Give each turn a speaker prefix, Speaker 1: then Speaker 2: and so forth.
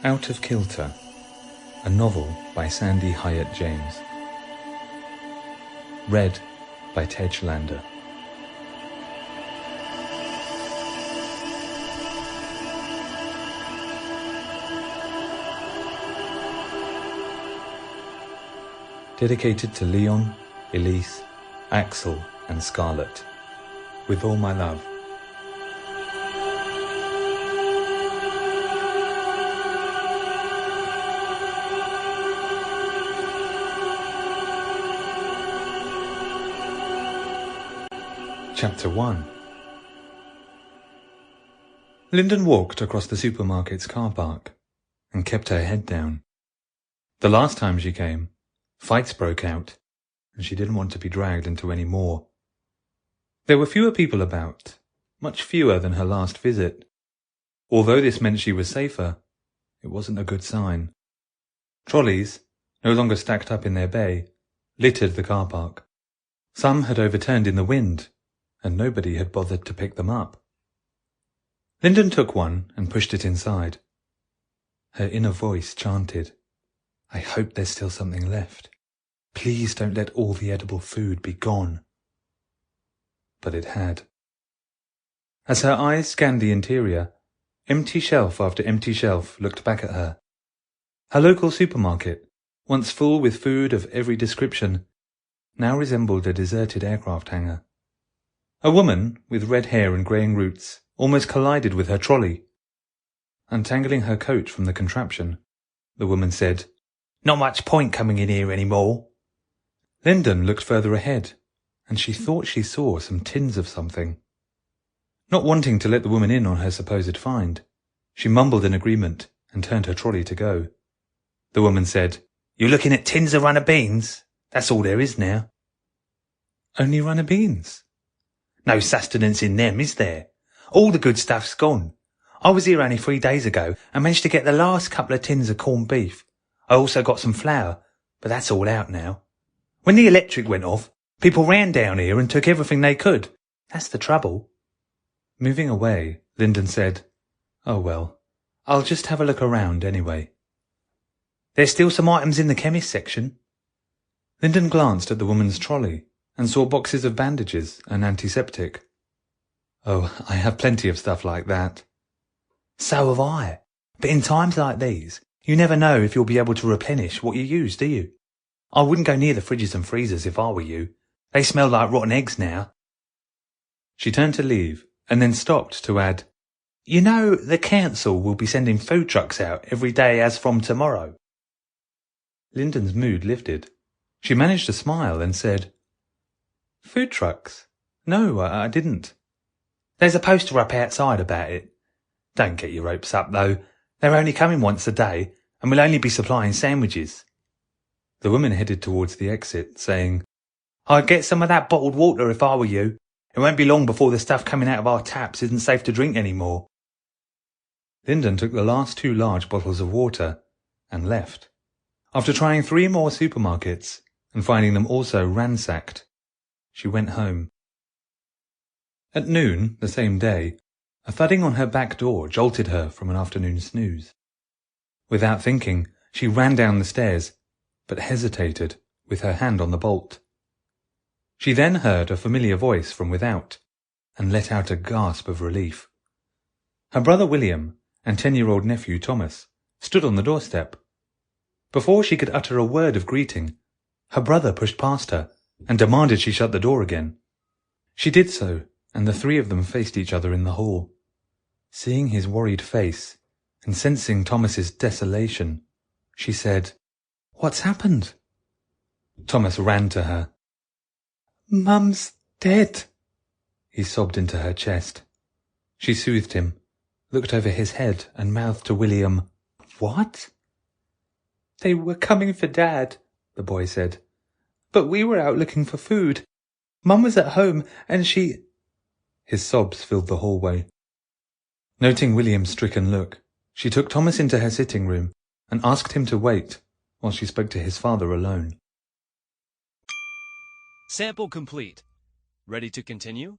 Speaker 1: Out of Kilter, a novel by Sandy Hyatt-James. Read by Tej Lander. Dedicated to Leon, Elise, Axel and Scarlett. With all my love. Chapter 1. Linden walked across the supermarket's car park and kept her head down. The last time she came, fights broke out, and she didn't want to be dragged into any more. There were fewer people about, much fewer than her last visit. Although this meant she was safer, it wasn't a good sign. Trolleys, no longer stacked up in their bay, littered the car park. Some had overturned in the wind, and nobody had bothered to pick them up. Linden took one and pushed it inside. Her inner voice chanted, "I hope there's still something left. Please don't let all the edible food be gone." But it had. As her eyes scanned the interior, empty shelf after empty shelf looked back at her. Her local supermarket, once full with food of every description, now resembled a deserted aircraft hangar. A woman with red hair and greying roots almost collided with her trolley. Untangling her coat from the contraption, the woman said, "Not much point coming in here anymore." Linden looked further ahead, and she thought she saw some tins of something. Not wanting to let the woman in on her supposed find, she mumbled an agreement and turned her trolley to go. The woman said, "You're looking at tins of runner beans? That's all there is now." "Only runner beans?" "No sustenance in them, is there? All the good stuff's gone. I was here only 3 days ago and managed to get the last couple of tins of corned beef. I also got some flour, but that's all out now. When the electric went off, people ran down here and took everything they could. That's the trouble." Moving away, Linden said, "Oh well, I'll just have a look around anyway." "There's still some items in the chemist section." Linden glanced at the woman's trolley and saw boxes of bandages and antiseptic. "Oh, I have plenty of stuff like that." "So have I. But in times like these, you never know if you'll be able to replenish what you use, do you? I wouldn't go near the fridges and freezers if I were you. They smell like rotten eggs now." She turned to leave and then stopped to add, "You know, the council will be sending food trucks out every day as from tomorrow." Linden's mood lifted. She managed to smile and said, "Food trucks? No, I didn't." "There's a poster up outside about it. Don't get your hopes up, though. They're only coming once a day, and will only be supplying sandwiches." The woman headed towards the exit, saying, "I'd get some of that bottled water if I were you. It won't be long before the stuff coming out of our taps isn't safe to drink anymore." Linden took the last 2 large bottles of water and left. After trying 3 more supermarkets and finding them also ransacked, she went home. At noon the same day, a thudding on her back door jolted her from an afternoon snooze. Without thinking, she ran down the stairs, but hesitated with her hand on the bolt. She then heard a familiar voice from without, and let out a gasp of relief. Her brother William and 10-year-old nephew Thomas stood on the doorstep. Before she could utter a word of greeting, her brother pushed past her and demanded she shut the door again. She did so, and the 3 of them faced each other in the hall. Seeing his worried face and sensing Thomas's desolation, she said, "What's happened?" Thomas ran to her. "Mum's dead," he sobbed into her chest. She soothed him, looked over his head and mouthed to William, "What?" "They were coming for Dad," the boy said. "But we were out looking for food. Mum was at home and she—" His sobs filled the hallway. Noting William's stricken look, she took Thomas into her sitting room and asked him to wait while she spoke to his father alone.
Speaker 2: Sample complete. Ready to continue?